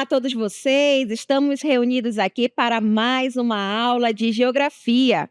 todos vocês, estamos reunidos aqui para mais uma aula de geografia.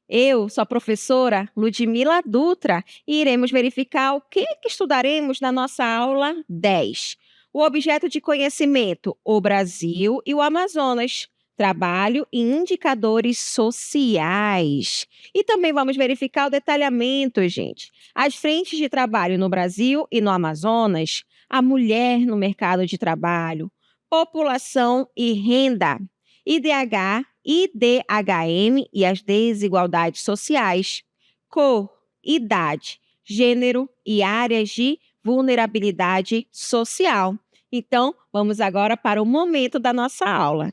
Eu sou a professora Ludmila Dutra e iremos verificar o que estudaremos na nossa aula 10. O objeto de conhecimento, o Brasil e o Amazonas. Trabalho e indicadores sociais. E também vamos verificar o detalhamento, gente. As frentes de trabalho no Brasil e no Amazonas, a mulher no mercado de trabalho, população e renda, IDH, IDHM e as desigualdades sociais, cor, idade, gênero e áreas de vulnerabilidade social. Então, vamos agora para o momento da nossa aula.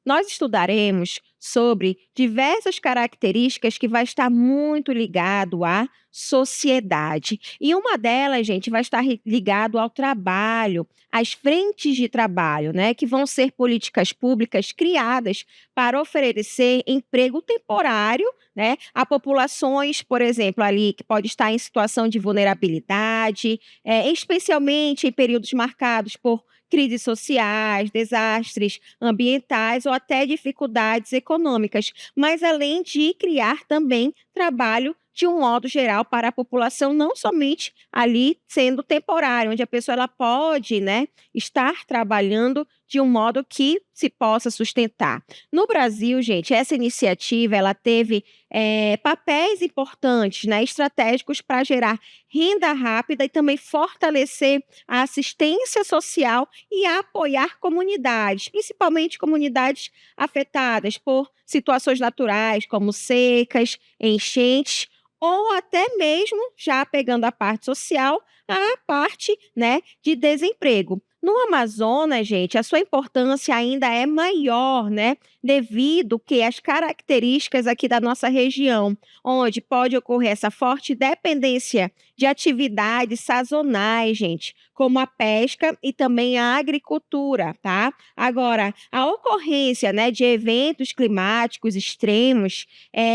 Nós estudaremos sobre diversas características que vai estar muito ligado à sociedade. E uma delas, gente, vai estar ligado ao trabalho, às frentes de trabalho, né, que vão ser políticas públicas criadas para oferecer emprego temporário, né, a populações, por exemplo, ali que pode estar em situação de vulnerabilidade, especialmente em períodos marcados por crises sociais, desastres ambientais ou até dificuldades econômicas, mas além de criar também trabalho de um modo geral para a população, não somente ali sendo temporário, onde a pessoa ela pode, né, estar trabalhando de um modo que se possa sustentar. No Brasil, gente, essa iniciativa ela teve papéis importantes, né, estratégicos para gerar renda rápida e também fortalecer a assistência social e apoiar comunidades, principalmente comunidades afetadas por situações naturais, como secas, enchentes, ou até mesmo, já pegando a parte social, a parte, né, de desemprego. No Amazonas, gente, a sua importância ainda é maior, né? Devido que as características aqui da nossa região, onde pode ocorrer essa forte dependência de atividades sazonais, gente, como a pesca e também a agricultura, tá? Agora, a ocorrência, né, de eventos climáticos extremos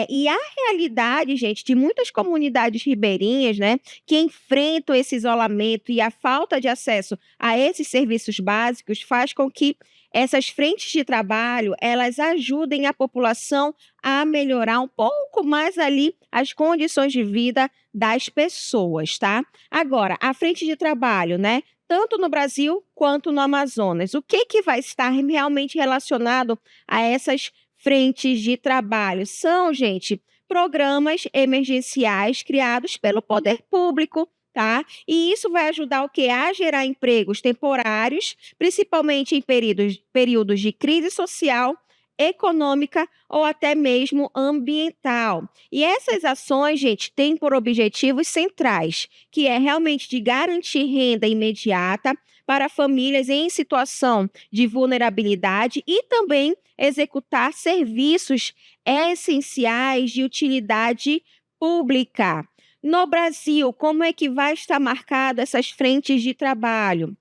e a realidade, gente, de muitas comunidades ribeirinhas, né, que enfrentam esse isolamento e a falta de acesso a esses serviços básicos faz com que essas frentes de trabalho, elas ajudem a população a melhorar um pouco mais ali as condições de vida das pessoas, tá? Agora, a frente de trabalho, né? Tanto no Brasil quanto no Amazonas. O que vai estar realmente relacionado a essas frentes de trabalho? São, gente, programas emergenciais criados pelo poder público, tá? E isso vai ajudar o quê? A gerar empregos temporários, principalmente em períodos de crise social, econômica ou até mesmo ambiental. E essas ações, gente, têm por objetivos centrais, que é realmente de garantir renda imediata para famílias em situação de vulnerabilidade e também executar serviços essenciais de utilidade pública. No Brasil, como é que vai estar marcado essas frentes de trabalho?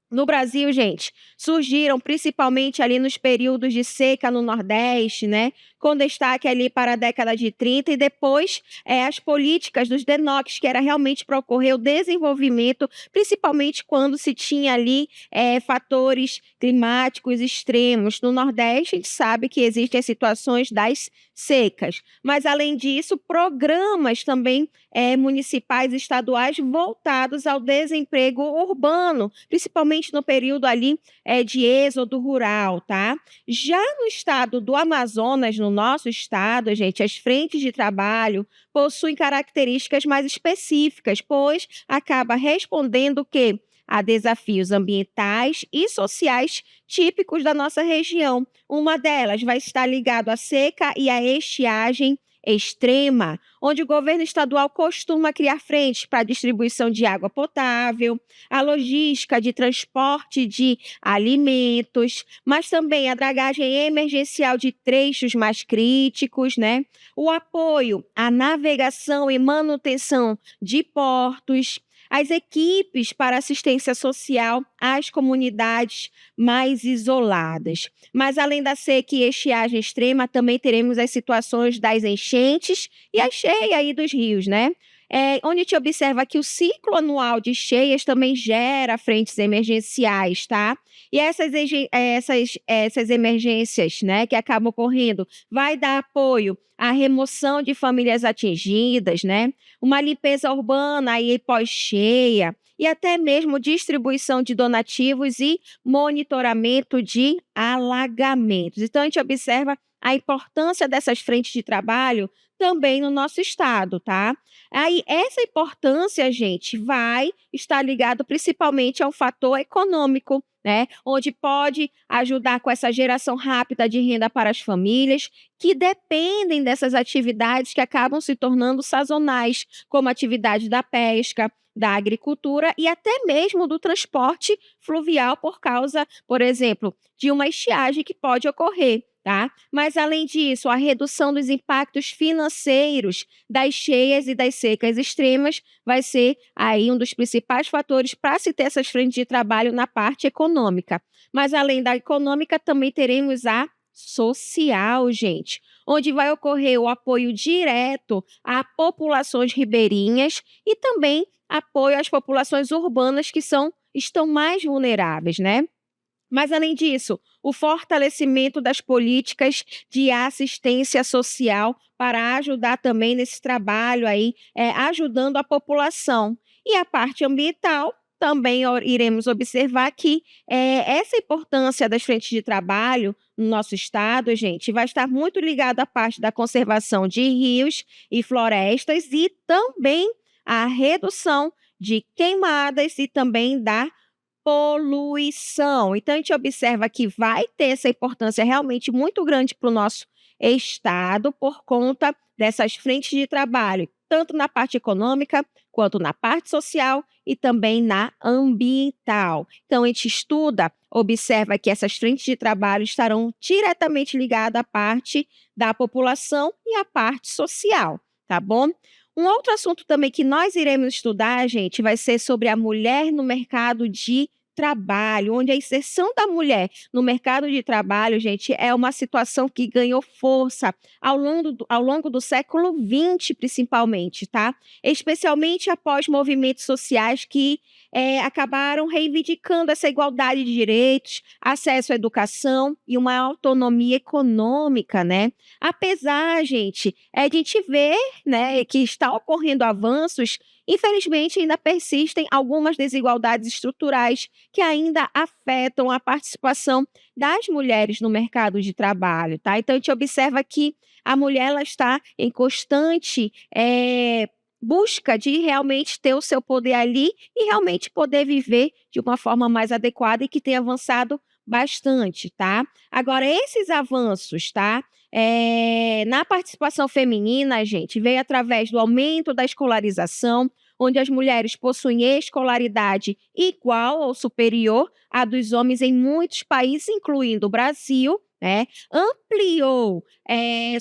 No Brasil, gente, surgiram principalmente ali nos períodos de seca no Nordeste, né? Com destaque ali para a década de 30 e depois as políticas dos DENOCs, que era realmente para ocorrer o desenvolvimento, principalmente quando se tinha ali fatores climáticos extremos. No Nordeste, a gente sabe que existem as situações das secas, mas além disso, programas também municipais e estaduais voltados ao desemprego urbano, principalmente no período ali de êxodo rural, tá? Já no estado do Amazonas, no nosso estado, gente, as frentes de trabalho possuem características mais específicas, pois acaba respondendo o quê? A desafios ambientais e sociais típicos da nossa região. Uma delas vai estar ligada à seca e à estiagem extrema, onde o governo estadual costuma criar frentes para a distribuição de água potável, a logística de transporte de alimentos, mas também a dragagem emergencial de trechos mais críticos, né? O apoio à navegação e manutenção de portos, as equipes para assistência social às comunidades mais isoladas. Mas além da seca e estiagem extrema, também teremos as situações das enchentes e a cheia aí dos rios, né? Onde a gente observa que o ciclo anual de cheias também gera frentes emergenciais, tá? E essas emergências, né, que acabam ocorrendo, vai dar apoio à remoção de famílias atingidas, né? Uma limpeza urbana aí pós-cheia e até mesmo distribuição de donativos e monitoramento de alagamentos. Então a gente observa a importância dessas frentes de trabalho também no nosso estado, tá? Aí essa importância, gente, vai estar ligado principalmente ao fator econômico, né? Onde pode ajudar com essa geração rápida de renda para as famílias que dependem dessas atividades que acabam se tornando sazonais, como a atividade da pesca, da agricultura e até mesmo do transporte fluvial por causa, por exemplo, de uma estiagem que pode ocorrer. Tá? Mas, além disso, a redução dos impactos financeiros das cheias e das secas extremas vai ser aí um dos principais fatores para se ter essas frentes de trabalho na parte econômica. Mas, além da econômica, também teremos a social, gente, onde vai ocorrer o apoio direto a populações ribeirinhas e também apoio às populações urbanas que estão mais vulneráveis, né? Mas, além disso, o fortalecimento das políticas de assistência social para ajudar também nesse trabalho aí, ajudando a população. E a parte ambiental, também iremos observar que essa importância das frentes de trabalho no nosso estado, gente, vai estar muito ligada à parte da conservação de rios e florestas e também a redução de queimadas e também da poluição. Então, a gente observa que vai ter essa importância realmente muito grande para o nosso estado por conta dessas frentes de trabalho, tanto na parte econômica, quanto na parte social e também na ambiental. Então, a gente estuda, observa que essas frentes de trabalho estarão diretamente ligadas à parte da população e à parte social, tá bom? Um outro assunto também que nós iremos estudar, gente, vai ser sobre a mulher no mercado de trabalho, onde a inserção da mulher no mercado de trabalho, gente, é uma situação que ganhou força ao longo do século XX, principalmente, tá? Especialmente após movimentos sociais que acabaram reivindicando essa igualdade de direitos, acesso à educação e uma autonomia econômica, né? Apesar, gente, de a gente ver, né, que está ocorrendo avanços, infelizmente ainda persistem algumas desigualdades estruturais que ainda afetam a participação das mulheres no mercado de trabalho, tá? Então a gente observa que a mulher ela está em constante busca de realmente ter o seu poder ali e realmente poder viver de uma forma mais adequada e que tem avançado bastante, tá? Agora, esses avanços, tá? Na participação feminina, gente, veio através do aumento da escolarização, onde as mulheres possuem escolaridade igual ou superior à dos homens em muitos países, incluindo o Brasil, né? Ampliou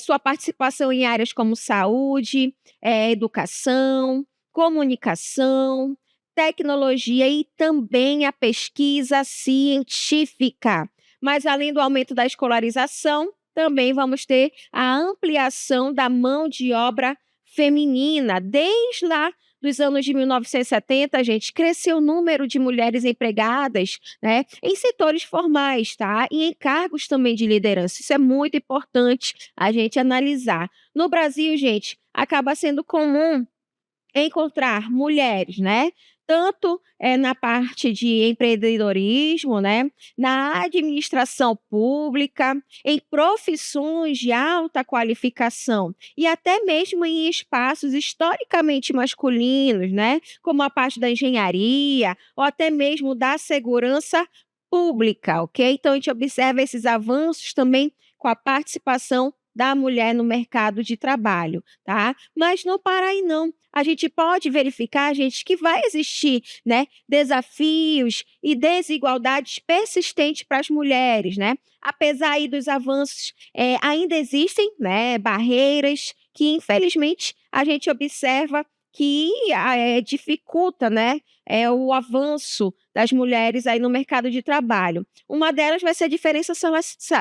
sua participação em áreas como saúde, educação, comunicação, tecnologia e também a pesquisa científica. Mas além do aumento da escolarização, também vamos ter a ampliação da mão de obra feminina. Desde lá dos anos de 1970, gente, cresceu o número de mulheres empregadas, né, em setores formais, tá? E em cargos também de liderança. Isso é muito importante a gente analisar. No Brasil, gente, acaba sendo comum encontrar mulheres, né, tanto na parte de empreendedorismo, né, na administração pública, em profissões de alta qualificação e até mesmo em espaços historicamente masculinos, né, como a parte da engenharia ou até mesmo da segurança pública, ok? Então a gente observa esses avanços também com a participação da mulher no mercado de trabalho, tá? Mas não para aí não. A gente pode verificar, gente, que vai existir, né, desafios e desigualdades persistentes para as mulheres, né? Apesar aí dos avanços, ainda existem, né, barreiras que infelizmente a gente observa que dificulta, né, o avanço das mulheres aí no mercado de trabalho. Uma delas vai ser a diferença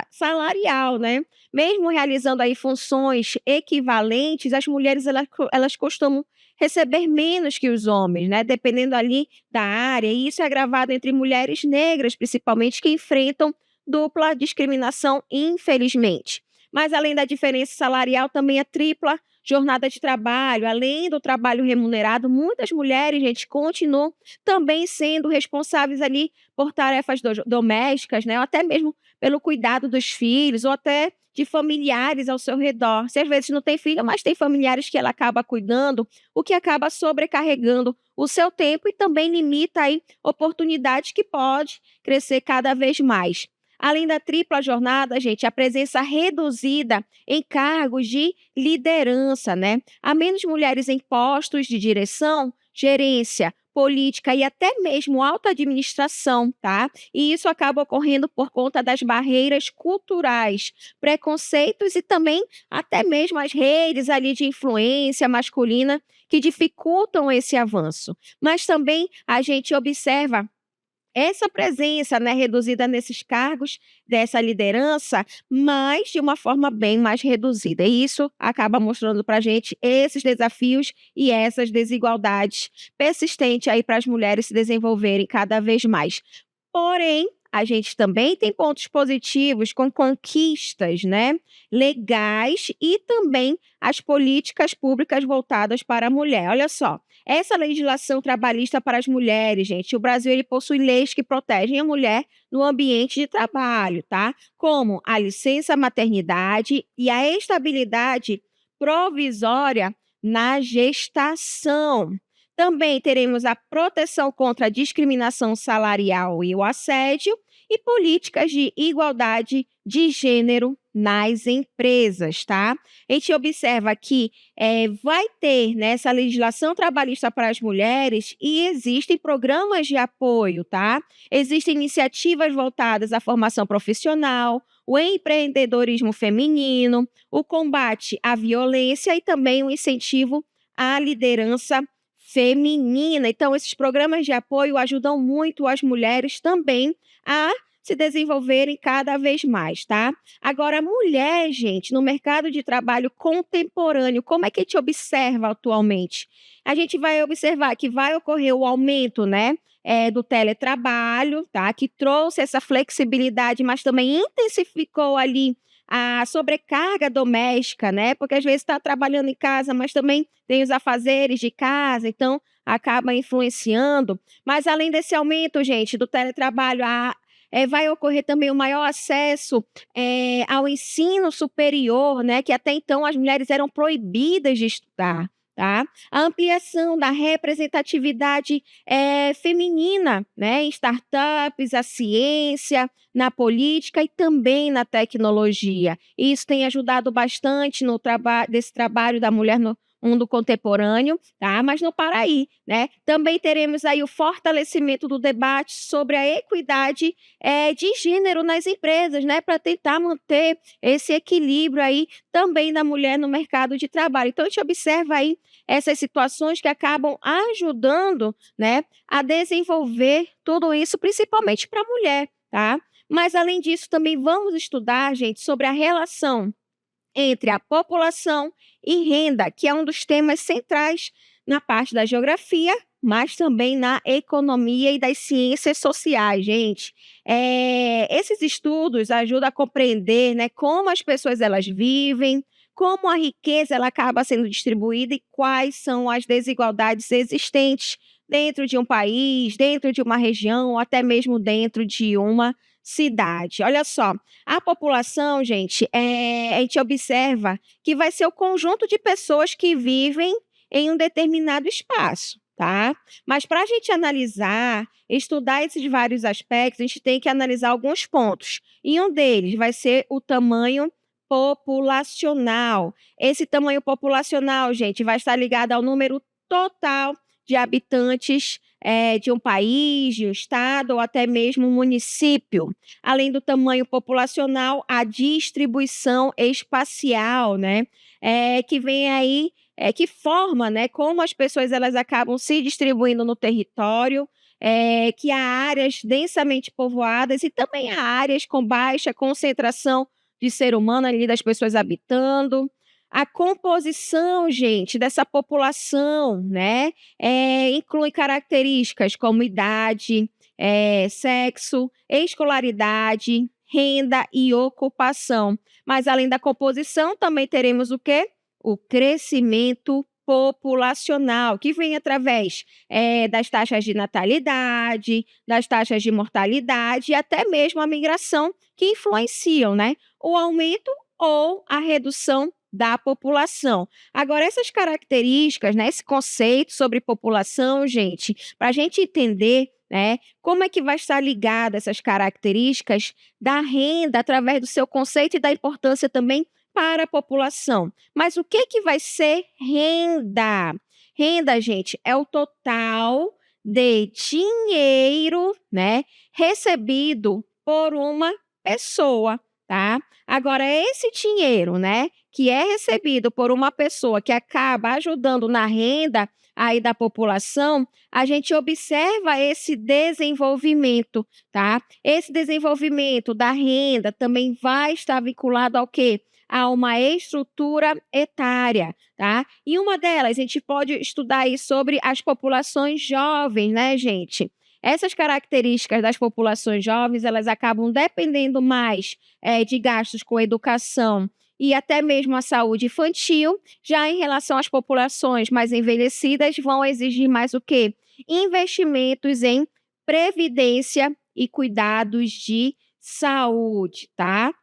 salarial, né. Mesmo realizando aí funções equivalentes, as mulheres elas costumam receber menos que os homens, né, dependendo ali da área, e isso é agravado entre mulheres negras, principalmente, que enfrentam dupla discriminação, infelizmente. Mas além da diferença salarial, também a tripla jornada de trabalho, além do trabalho remunerado, muitas mulheres, gente, continuam também sendo responsáveis ali por tarefas domésticas, né, ou até mesmo pelo cuidado dos filhos, ou até de familiares ao seu redor. Se às vezes não tem filho, mas tem familiares que ela acaba cuidando, o que acaba sobrecarregando o seu tempo e também limita aí oportunidades que pode crescer cada vez mais. Além da tripla jornada, gente, a presença reduzida em cargos de liderança, né? Há menos mulheres em postos de direção, gerência, política e até mesmo alta administração, tá? E isso acaba ocorrendo por conta das barreiras culturais, preconceitos e também até mesmo as redes ali de influência masculina que dificultam esse avanço. Mas também a gente observa essa presença, né, reduzida nesses cargos, dessa liderança, mas de uma forma bem mais reduzida. E isso acaba mostrando para a gente esses desafios e essas desigualdades persistentes aí para as mulheres se desenvolverem cada vez mais. Porém, a gente também tem pontos positivos com conquistas, né, legais e também as políticas públicas voltadas para a mulher. Olha só, essa legislação trabalhista para as mulheres, gente, o Brasil ele possui leis que protegem a mulher no ambiente de trabalho, tá? Como a licença maternidade e a estabilidade provisória na gestação. Também teremos a proteção contra a discriminação salarial e o assédio e políticas de igualdade de gênero nas empresas, tá? A gente observa que vai ter nessa legislação trabalhista para as mulheres e existem programas de apoio, tá? Existem iniciativas voltadas à formação profissional, o empreendedorismo feminino, o combate à violência e também o incentivo à liderança feminina. Então, esses programas de apoio ajudam muito as mulheres também a se desenvolverem cada vez mais, tá? Agora, a mulher, gente, no mercado de trabalho contemporâneo, como é que a gente observa atualmente? A gente vai observar que vai ocorrer o aumento, né, do teletrabalho, tá? Que trouxe essa flexibilidade, mas também intensificou ali a sobrecarga doméstica, né? Porque às vezes está trabalhando em casa, mas também tem os afazeres de casa, então acaba influenciando. Mas além desse aumento, gente, do teletrabalho, vai ocorrer também o maior acesso ao ensino superior, né? Que até então as mulheres eram proibidas de estudar. Tá? A ampliação da representatividade feminina, né? Em startups, a ciência, na política e também na tecnologia. Isso tem ajudado bastante no desse trabalho da mulher no mundo contemporâneo, tá? Mas não para aí, né? Também teremos aí o fortalecimento do debate sobre a equidade de gênero nas empresas, né? Para tentar manter esse equilíbrio aí também da mulher no mercado de trabalho. Então, a gente observa aí essas situações que acabam ajudando, né, a desenvolver tudo isso, principalmente para a mulher, tá? Mas, além disso, também vamos estudar, gente, sobre a relação entre a população e renda, que é um dos temas centrais na parte da geografia, mas também na economia e das ciências sociais, gente. Esses estudos ajudam a compreender, né, como as pessoas elas vivem, como a riqueza ela acaba sendo distribuída e quais são as desigualdades existentes dentro de um país, dentro de uma região, ou até mesmo dentro de uma cidade. Olha só, a população, gente, a gente observa que vai ser o conjunto de pessoas que vivem em um determinado espaço, tá? Mas para a gente analisar, estudar esses vários aspectos, a gente tem que analisar alguns pontos. E um deles vai ser o tamanho populacional. Esse tamanho populacional, gente, vai estar ligado ao número total de habitantes de um país, de um estado ou até mesmo um município. Além do tamanho populacional, a distribuição espacial, né? Que vem aí que forma, né, como as pessoas elas acabam se distribuindo no território, que há áreas densamente povoadas e também há áreas com baixa concentração de ser humano ali, das pessoas habitando. A composição, gente, dessa população, né, inclui características como idade, sexo, escolaridade, renda e ocupação. Mas além da composição, também teremos o quê? O crescimento populacional, que vem através, das taxas de natalidade, das taxas de mortalidade e até mesmo a migração, que influenciam, né, o aumento ou a redução da população. Agora essas características, né, esse conceito sobre população, gente, para a gente entender, né, como é que vai estar ligada essas características da renda através do seu conceito e da importância também para a população. Mas o que que vai ser renda? Renda, gente, é o total de dinheiro, né, recebido por uma pessoa, tá? Agora esse dinheiro, né, que é recebido por uma pessoa que acaba ajudando na renda aí da população, a gente observa esse desenvolvimento, tá? Esse desenvolvimento da renda também vai estar vinculado ao quê? A uma estrutura etária, tá? E uma delas, a gente pode estudar aí sobre as populações jovens, né, gente? Essas características das populações jovens, elas acabam dependendo mais, de gastos com educação e até mesmo a saúde infantil. Já em relação às populações mais envelhecidas, vão exigir mais o quê? Investimentos em previdência e cuidados de saúde, tá?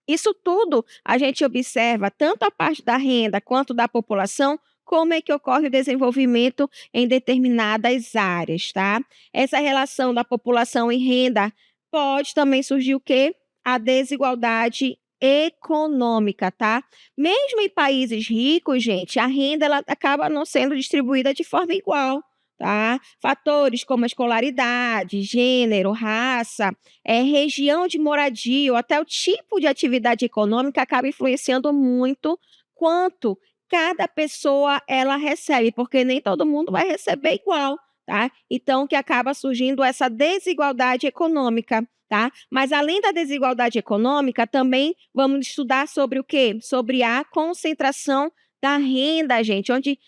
Isso tudo a gente observa tanto a parte da renda quanto da população, como é que ocorre o desenvolvimento em determinadas áreas, tá? Essa relação da população e renda pode também surgir o quê? A desigualdade econômica, tá? Mesmo em países ricos, gente, a renda ela acaba não sendo distribuída de forma igual, tá? Fatores como a escolaridade, gênero, raça, região de moradia ou até o tipo de atividade econômica acaba influenciando muito quanto cada pessoa ela recebe, porque nem todo mundo vai receber igual, tá? Então que acaba surgindo essa desigualdade econômica, tá? Mas além da desigualdade econômica, também vamos estudar sobre o quê? Sobre a concentração da renda, gente, onde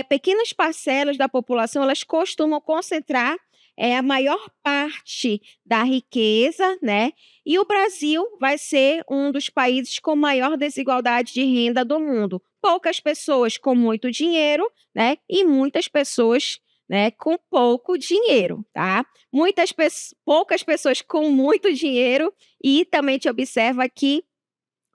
pequenas parcelas da população elas costumam concentrar a maior parte da riqueza, né? E o Brasil vai ser um dos países com maior desigualdade de renda do mundo. Poucas pessoas com muito dinheiro, né? E muitas pessoas, né, com pouco dinheiro, tá? Poucas pessoas com muito dinheiro e também te observa que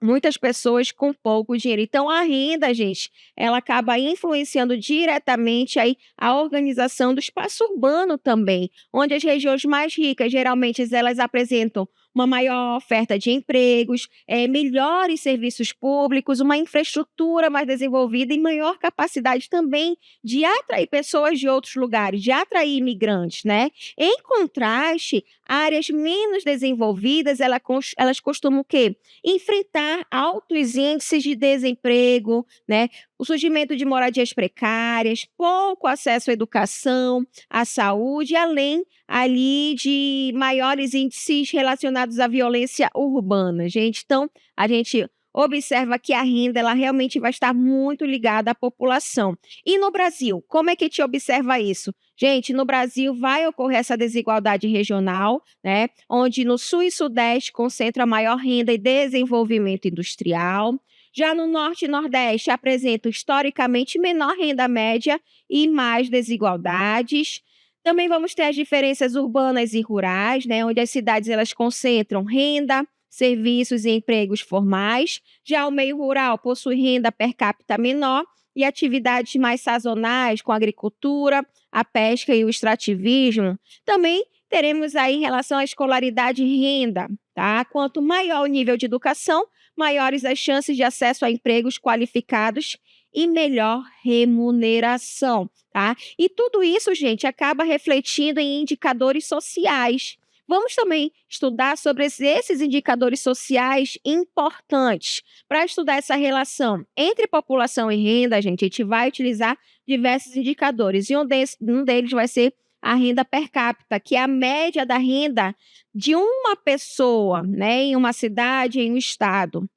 muitas pessoas com pouco dinheiro. Então a renda, gente, ela acaba influenciando diretamente aí a organização do espaço urbano também, onde as regiões mais ricas, geralmente, elas apresentam uma maior oferta de empregos, melhores serviços públicos, uma infraestrutura mais desenvolvida e maior capacidade também de atrair pessoas de outros lugares, de atrair imigrantes, né? Em contraste, áreas menos desenvolvidas, elas costumam o quê? Enfrentar altos índices de desemprego, né, o surgimento de moradias precárias, pouco acesso à educação, à saúde, além ali de maiores índices relacionados à violência urbana, gente. Então, a gente observa que a renda ela realmente vai estar muito ligada à população. E no Brasil, como é que te observa isso? Gente, no Brasil vai ocorrer essa desigualdade regional, né, onde no sul e sudeste concentra maior renda e desenvolvimento industrial. Já no norte e nordeste apresenta historicamente menor renda média e mais desigualdades. Também vamos ter as diferenças urbanas e rurais, né, onde as cidades elas concentram renda, serviços e empregos formais. Já o meio rural possui renda per capita menor e atividades mais sazonais, com a agricultura, a pesca e o extrativismo. Também teremos aí em relação à escolaridade e renda, tá? Quanto maior o nível de educação, maiores as chances de acesso a empregos qualificados e melhor remuneração, tá? E tudo isso, gente, acaba refletindo em indicadores sociais. Vamos também estudar sobre esses indicadores sociais importantes. Para estudar essa relação entre população e renda, a gente vai utilizar diversos indicadores, e um deles vai ser a renda per capita, que é a média da renda de uma pessoa, né, em uma cidade, em um estado.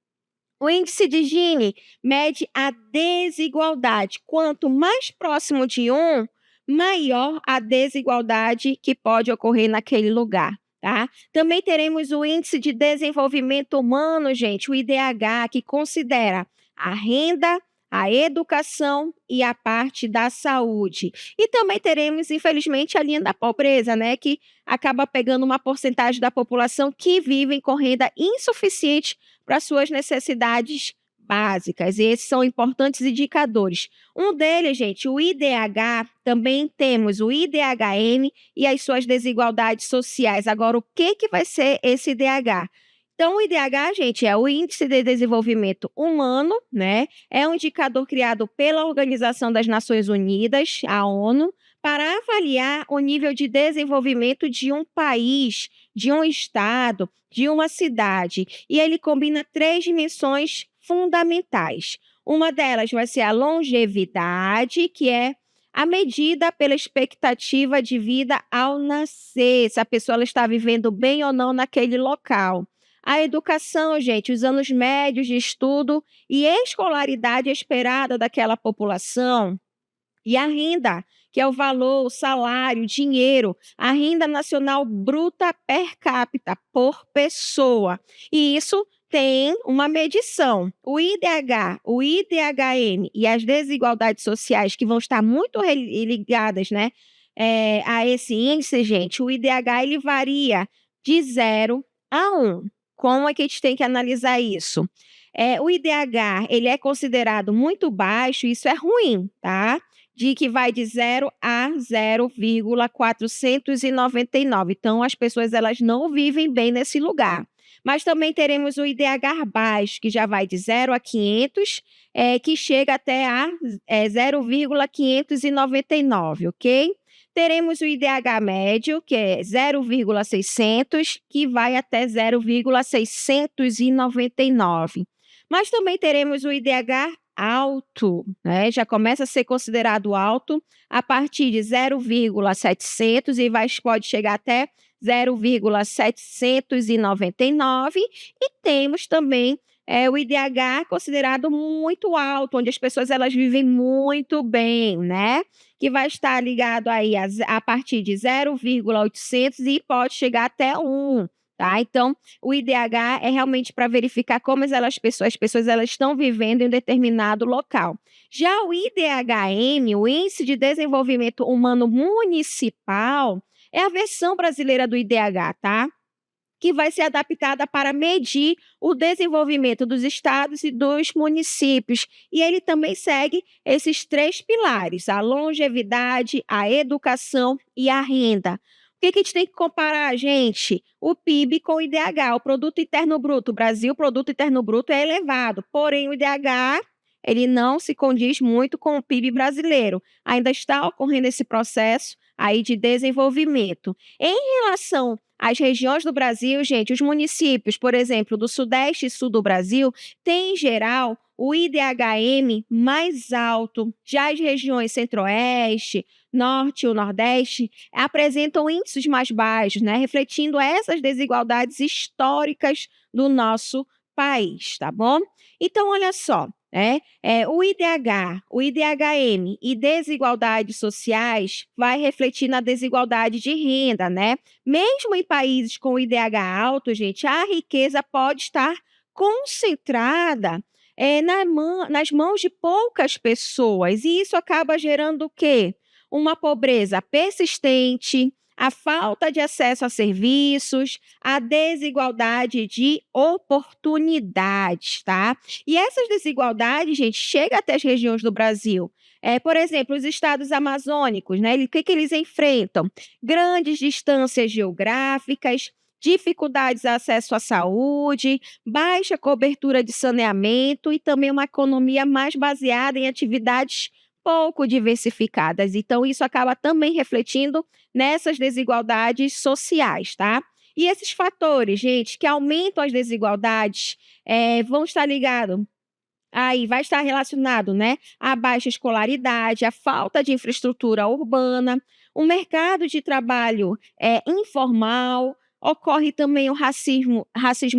O índice de Gini mede a desigualdade. Quanto mais próximo de um, maior a desigualdade que pode ocorrer naquele lugar, tá? Também teremos o índice de desenvolvimento humano, gente, o IDH, que considera a renda, a educação e a parte da saúde. E também teremos, infelizmente, a linha da pobreza, né, que acaba pegando uma porcentagem da população que vivem com renda insuficiente para suas necessidades básicas. E esses são importantes indicadores. Um deles, gente, o IDH, também temos o IDHM e as suas desigualdades sociais. Agora, o que vai ser esse IDH? Então, o IDH, gente, é o Índice de Desenvolvimento Humano, né? É um indicador criado pela Organização das Nações Unidas, a ONU, para avaliar o nível de desenvolvimento de um país, de um estado, de uma cidade. E ele combina 3 dimensões fundamentais. Uma delas vai ser a longevidade, que é a medida pela expectativa de vida ao nascer, se a pessoa ela está vivendo bem ou não naquele local. A educação, gente, os anos médios de estudo e escolaridade esperada daquela população. E a renda, que é o valor, o salário, o dinheiro, a renda nacional bruta per capita, por pessoa. E isso tem uma medição. O IDH, o IDHM e as desigualdades sociais, que vão estar muito ligadas, né, a esse índice, gente, o IDH ele varia de 0 a 1. Como é que a gente tem que analisar isso? O IDH ele é considerado muito baixo, isso é ruim, tá? De que vai de 0 a 0,499. Então, as pessoas elas não vivem bem nesse lugar. Mas também teremos o IDH baixo, que já vai de 0 a 500, que chega até a 0,599, ok? Teremos o IDH médio, que é 0,600, que vai até 0,699. Mas também teremos o IDH alto, né? Já começa a ser considerado alto a partir de 0,700 e pode chegar até 0,799. E temos também o IDH considerado muito alto, onde as pessoas elas vivem muito bem, né? Que vai estar ligado aí a partir de 0,800 e pode chegar até 1. Tá? Então, o IDH é realmente para verificar como as pessoas elas estão vivendo em um determinado local. Já o IDHM, o Índice de Desenvolvimento Humano Municipal, é a versão brasileira do IDH, tá? Que vai ser adaptada para medir o desenvolvimento dos estados e dos municípios. E ele também segue esses 3 pilares: a longevidade, a educação e a renda. O que a gente tem que comparar, gente? O PIB com o IDH, o Produto Interno Bruto. O Brasil, o Produto Interno Bruto é elevado, porém o IDH ele não se condiz muito com o PIB brasileiro. Ainda está ocorrendo esse processo aí de desenvolvimento. Em relação às regiões do Brasil, gente, os municípios, por exemplo, do Sudeste e Sul do Brasil, têm, em geral, o IDHM mais alto. Já as regiões Centro-Oeste, Norte e Nordeste apresentam índices mais baixos, né, refletindo essas desigualdades históricas do nosso país, tá bom? Então, olha só, né? O IDH, o IDHM e desigualdades sociais vai refletir na desigualdade de renda, né? Mesmo em países com IDH alto, gente, a riqueza pode estar concentrada nas mãos de poucas pessoas. E isso acaba gerando o quê? Uma pobreza persistente, a falta de acesso a serviços, a desigualdade de oportunidades, tá? E essas desigualdades, gente, chegam até as regiões do Brasil. Por exemplo, os estados amazônicos, né? O que eles enfrentam? Grandes distâncias geográficas, dificuldades de acesso à saúde, baixa cobertura de saneamento e também uma economia mais baseada em atividades pouco diversificadas. Então, isso acaba também refletindo nessas desigualdades sociais, tá? E esses fatores, gente, que aumentam as desigualdades, vão estar ligados aí vai estar relacionado, né, à baixa escolaridade, à falta de infraestrutura urbana, o mercado de trabalho informal, ocorre também o racismo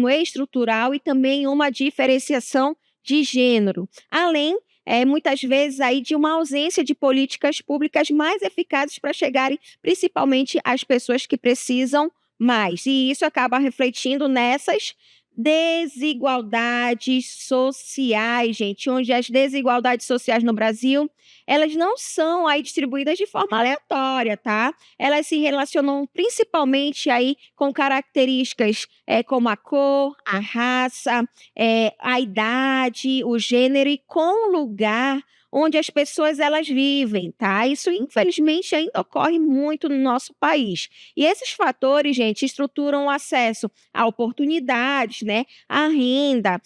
estrutural e também uma diferenciação de gênero, além, muitas vezes aí de uma ausência de políticas públicas mais eficazes para chegarem principalmente às pessoas que precisam mais, e isso acaba refletindo nessas desigualdades sociais, gente, onde as desigualdades sociais no Brasil, elas não são aí distribuídas de forma aleatória, tá? Elas se relacionam principalmente aí com características, como a cor, a raça, a idade, o gênero e com o lugar onde as pessoas elas vivem, tá? Isso infelizmente ainda ocorre muito no nosso país. E esses fatores, gente, estruturam o acesso a oportunidades, né, à renda,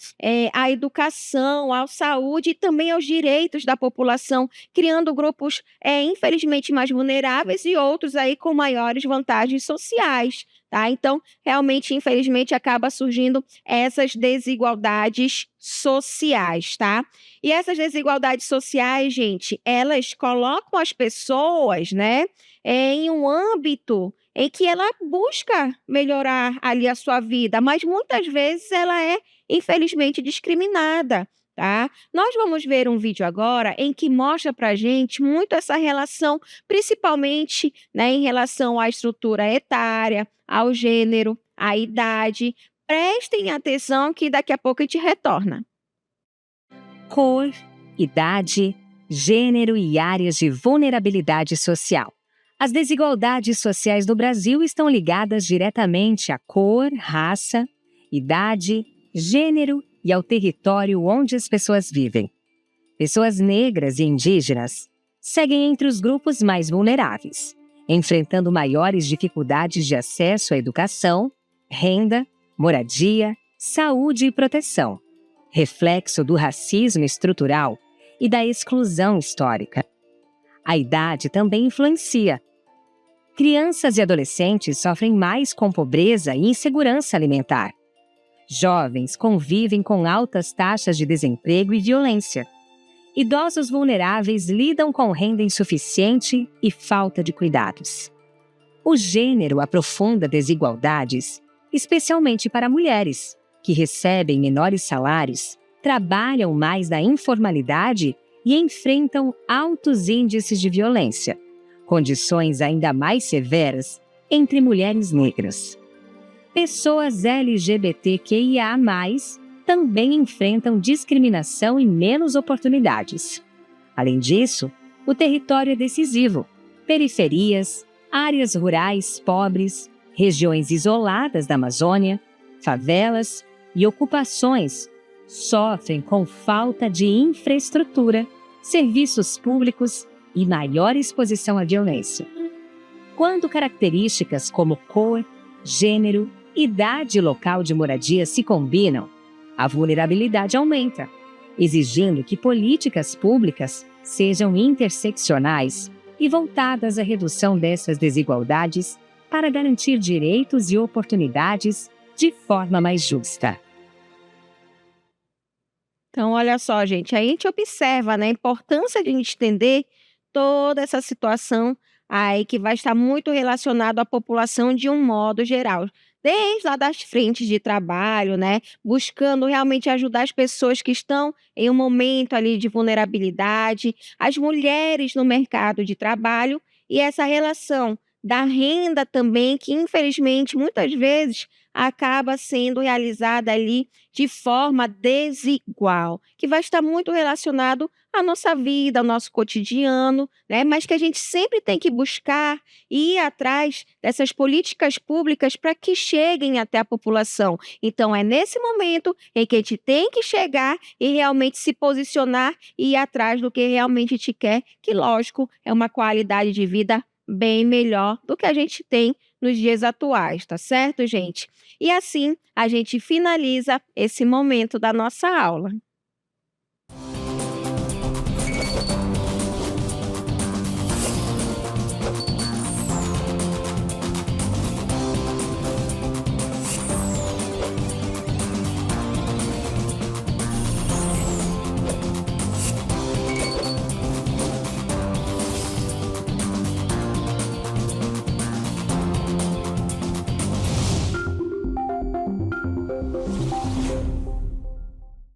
à educação, à saúde e também aos direitos da população, criando grupos, infelizmente mais vulneráveis e outros aí com maiores vantagens sociais, tá? Então, realmente, infelizmente, acaba surgindo essas desigualdades sociais, tá? E essas desigualdades sociais, gente, elas colocam as pessoas, né, em um âmbito em que ela busca melhorar ali a sua vida, mas muitas vezes ela é, infelizmente, discriminada, tá? Nós vamos ver um vídeo agora em que mostra pra gente muito essa relação, principalmente, né, em relação à estrutura etária, ao gênero, à idade. Prestem atenção que daqui a pouco a gente retorna. Cor, idade, gênero e áreas de vulnerabilidade social. As desigualdades sociais do Brasil estão ligadas diretamente à cor, raça, idade, gênero e ao território onde as pessoas vivem. Pessoas negras e indígenas seguem entre os grupos mais vulneráveis, enfrentando maiores dificuldades de acesso à educação, renda, moradia, saúde e proteção, reflexo do racismo estrutural e da exclusão histórica. A idade também influencia. Crianças e adolescentes sofrem mais com pobreza e insegurança alimentar. Jovens convivem com altas taxas de desemprego e violência. Idosos vulneráveis lidam com renda insuficiente e falta de cuidados. O gênero aprofunda desigualdades, especialmente para mulheres, que recebem menores salários, trabalham mais na informalidade e enfrentam altos índices de violência, condições ainda mais severas entre mulheres negras. Pessoas LGBTQIA+, também enfrentam discriminação e menos oportunidades. Além disso, o território é decisivo. Periferias, áreas rurais pobres, regiões isoladas da Amazônia, favelas e ocupações sofrem com falta de infraestrutura, serviços públicos e maior exposição à violência. Quando características como cor, gênero, idade e local de moradia se combinam, a vulnerabilidade aumenta, exigindo que políticas públicas sejam interseccionais e voltadas à redução dessas desigualdades para garantir direitos e oportunidades de forma mais justa. Então, olha só, gente, aí a gente observa, né, a importância de a gente entender toda essa situação aí que vai estar muito relacionado à população de um modo geral. Desde lá das frentes de trabalho, né, buscando realmente ajudar as pessoas que estão em um momento ali de vulnerabilidade, as mulheres no mercado de trabalho e essa relação da renda também, que infelizmente muitas vezes acaba sendo realizada ali de forma desigual, que vai estar muito relacionado à nossa vida, ao nosso cotidiano, né? Mas que a gente sempre tem que buscar e ir atrás dessas políticas públicas para que cheguem até a população. Então, é nesse momento em que a gente tem que chegar e realmente se posicionar e ir atrás do que realmente a gente quer, que, lógico, é uma qualidade de vida bem melhor do que a gente tem nos dias atuais, tá certo, gente? E assim a gente finaliza esse momento da nossa aula.